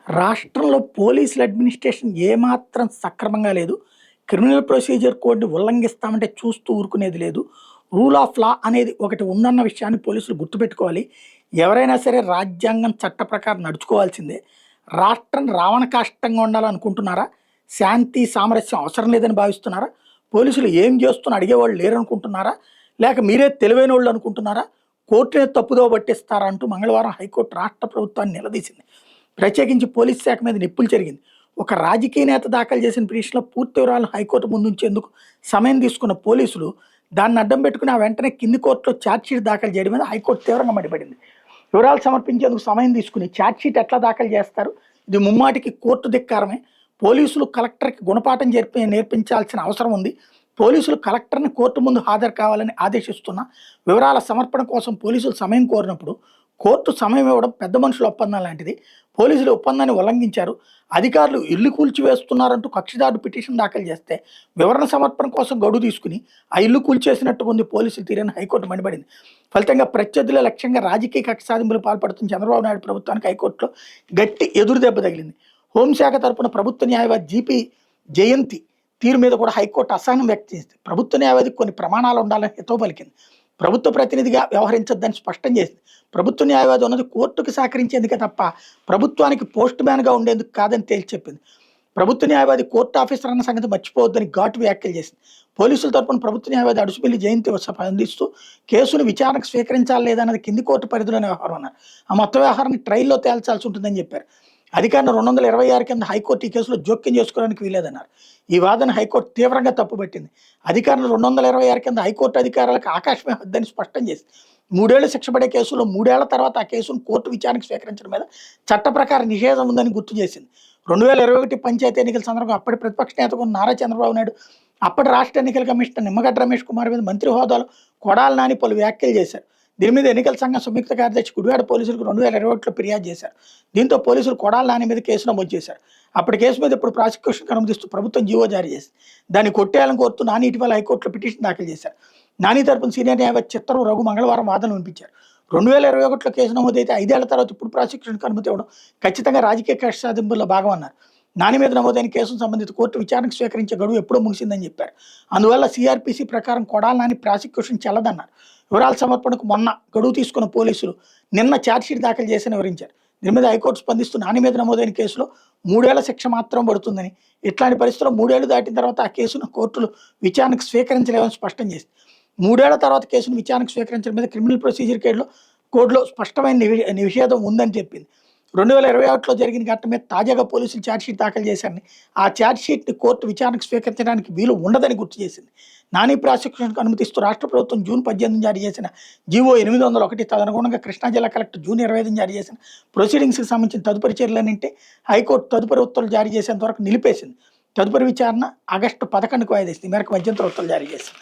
రాష్ట్రంలో పోలీసుల అడ్మినిస్ట్రేషన్ ఏమాత్రం సక్రమంగా లేదు. క్రిమినల్ ప్రొసీజర్ కోడ్‌ని ఉల్లంఘిస్తామంటే చూస్తూ ఊరుకునేది లేదు. రూల్ ఆఫ్ లా అనేది ఒకటి ఉందన్న విషయాన్ని పోలీసులు గుర్తుపెట్టుకోవాలి. ఎవరైనా సరే రాజ్యాంగం చట్ట ప్రకారం నడుచుకోవాల్సిందే. రాష్ట్రం రావణకాష్టంగా ఉండాలనుకుంటున్నారా? శాంతి, సామరస్యం అవసరం లేదని భావిస్తున్నారా? పోలీసులు ఏం చేస్తున్నా అడిగేవాళ్ళు లేరనుకుంటున్నారా? లేక మీరే తెలివైనోళ్ళు అనుకుంటున్నారా? కోర్టునే తప్పుదోవ పట్టిస్తారా అంటూ మంగళవారం హైకోర్టు రాష్ట్ర ప్రభుత్వాన్ని నిలదీసింది. ప్రత్యేకించి పోలీస్ శాఖ మీద నిప్పులు చెరిగింది. ఒక రాజకీయ నేత దాఖలు చేసిన పిటిషన్‌లో పూర్తి వివరాలను హైకోర్టు ముందుంచేందుకు సమయం తీసుకున్న పోలీసులు దాన్ని అడ్డం పెట్టుకుని ఆ వెంటనే కింది కోర్టులో ఛార్జ్‌షీట్ దాఖలు చేయడం మీద హైకోర్టు తీవ్రంగా మండిపడింది. వివరాలు సమర్పించేందుకు సమయం తీసుకుని ఛార్జ్‌షీట్ ఎట్లా దాఖలు చేస్తారు? ఇది ముమ్మాటికి కోర్టు ధిక్కారమే. పోలీసులు కలెక్టర్‌కి గుణపాఠం నేర్పించాల్సిన అవసరం ఉంది. పోలీసులు కలెక్టర్‌ని కోర్టు ముందు హాజరు కావాలని ఆదేశిస్తున్నా, వివరాల సమర్పణ కోసం పోలీసులు సమయం కోరినప్పుడు కోర్టు సమయం ఇవ్వడం పెద్ద మనుషుల ఒప్పందం లాంటిది. పోలీసులు ఒప్పందాన్ని ఉల్లంఘించారు. అధికారులు ఇల్లు కూల్చివేస్తున్నారంటూ కక్షిదారుడు పిటిషన్ దాఖలు చేస్తే వివరణ సమర్పణ కోసం గడువు తీసుకుని ఆ ఇల్లు కూల్చేసినట్టుగా ఉంది పోలీసులు తీరని హైకోర్టు మండిపడింది. ఫలితంగా ప్రత్యర్థుల లక్ష్యంగా రాజకీయ కక్ష సాధింపులు పాల్పడుతున్న చంద్రబాబు నాయుడు ప్రభుత్వానికి హైకోర్టులో గట్టి ఎదురు దెబ్బ తగిలింది. హోంశాఖ తరపున ప్రభుత్వ న్యాయవాది జీపీ జయంతి తీరు మీద కూడా హైకోర్టు అసహనం వ్యక్తం చేసింది. ప్రభుత్వ న్యాయవాదికి కొన్ని ప్రమాణాలు ఉండాలని హితవు పలికింది. ప్రభుత్వ ప్రతినిధిగా వ్యవహరించొద్దని స్పష్టం చేసింది. ప్రభుత్వ న్యాయవాది ఉన్నది కోర్టుకు సహకరించేందుకే తప్ప ప్రభుత్వానికి పోస్ట్ మ్యాన్గా ఉండేందుకు కాదని తేల్చి చెప్పింది. ప్రభుత్వ న్యాయవాది కోర్టు ఆఫీసర్ అన్న సంగతి మర్చిపోవద్దని ఘాటు వ్యాఖ్యలు చేసింది. పోలీసుల తరపున ప్రభుత్వ న్యాయవాది అడుసుమిల్లి జయంతి స్పందిస్తూ కేసును విచారణకు స్వీకరించాలి లేదన్నది కింది కోర్టు పరిధిలోనే వ్యవహారం అన్నారు. ఆ మొత్తం వ్యవహారాన్ని ట్రయల్లో తేల్చాల్సి ఉంటుందని చెప్పారు. అధికారులు 226 కింద హైకోర్టు ఈ కేసులో జోక్యం చేసుకోవడానికి వీలేదన్నారు. ఈ వాదన హైకోర్టు తీవ్రంగా తప్పుపట్టింది. అధికారులు 226 కింద హైకోర్టు అధికారులకు ఆకాశమే హద్దని స్పష్టం చేసింది. 3 ఏళ్లు శిక్ష పడే కేసులో 3 ఏళ్ల తర్వాత ఆ కేసును కోర్టు విచారణకు స్వీకరించడం మీద చట్ట ప్రకారం నిషేధం ఉందని గుర్తు చేసింది. 2021 పంచాయతీ ఎన్నికల సందర్భంగా అప్పటి ప్రతిపక్ష నేతకు నారా చంద్రబాబు నాయుడు, అప్పటి రాష్ట్ర ఎన్నికల కమిషనర్ నిమ్మగడ్డ రమేష్ కుమార్ మీద మంత్రి హోదాలో కొడాలి నాని పలు వ్యాఖ్యలు చేశారు. దీని మీద ఎన్నికల సంఘం సంయుక్త కార్యదర్శి గుడివాడ పోలీసులకు 2021లో ఫిర్యాదు చేశారు. దీంతో పోలీసులు కొడాలి నాని మీద కేసు నమోదు చేశారు. అప్పటి కేసు మీద ఇప్పుడు ప్రాసిక్యూషన్కి అనుమతిస్తూ ప్రభుత్వం జీవో జారీ చేసింది. దాన్ని కొట్టేయాలని కోరుతూ నాని ఇటీవల హైకోర్టులో పిటిషన్ దాఖలు చేశారు. నాని తరపున సీనియర్ న్యాయవాది చిత్తరు రఘు మంగళవారం వాదనలు వినిపించారు. 2021లో కేసు నమోదైతే 5 ఏళ్ల తర్వాత ఇప్పుడు ప్రాసిక్యూషన్కి అనుమతి ఇవ్వడం ఖచ్చితంగా రాజకీయ కక్ష సాధింపుల్లో భాగం అన్నారు. నాని మీద నమోదైన కేసును సంబంధిత కోర్టు విచారణకు స్వీకరించే గడువు ఎప్పుడో ముగిసిందని చెప్పారు. అందువల్ల సిఆర్పిసి ప్రకారం కొడాలి నాని ప్రాసిక్యూషన్ చెల్లదన్నారు. వివరాల సమర్పణకు మొన్న గడువు తీసుకున్న పోలీసులు నిన్న ఛార్జ్షీట్ దాఖలు చేసిన వివరించారు. దీని మీద హైకోర్టు స్పందిస్తూ నాని మీద నమోదైన కేసులో 3 ఏళ్ల శిక్ష మాత్రం పడుతుందని, ఇట్లాంటి పరిస్థితుల్లో 3 ఏళ్లు దాటిన తర్వాత ఆ కేసును కోర్టులు విచారణకు స్వీకరించలేవని స్పష్టం చేసింది. 3 ఏళ్ల తర్వాత కేసును విచారణకు స్వీకరించడం మీద క్రిమినల్ ప్రొసీజర్ కోడ్లో స్పష్టమైన నిషేధం ఉందని చెప్పింది. 2021లో జరిగిన ఘటన మీద తాజాగా పోలీసులు ఛార్జ్షీట్ దాఖలు చేశారని, ఆ ఛార్జ్షీట్ని కోర్టు విచారణకు స్వీకరించడానికి వీలు ఉండదని గుర్తు చేసింది. నాని ప్రాసిక్యూషన్కు అనుమతిస్తూ రాష్ట్ర ప్రభుత్వం జూన్ 18 జారీ చేసిన జీవో 801 తదనుగుణంగా కృష్ణా జిల్లా కలెక్టర్ జూన్ 25 జారీ చేసిన ప్రొసీడింగ్స్కి సంబంధించిన తదుపరి చర్యలన్నింటే హైకోర్టు తదుపరి ఉత్తర్వులు జారీ చేసేంత వరకు నిలిపేసింది. తదుపరి విచారణ ఆగస్టు 11కు వాయిదా వేసింది. ఈ మేరకు మధ్యంతర ఉత్తర్వులు జారీ చేసింది.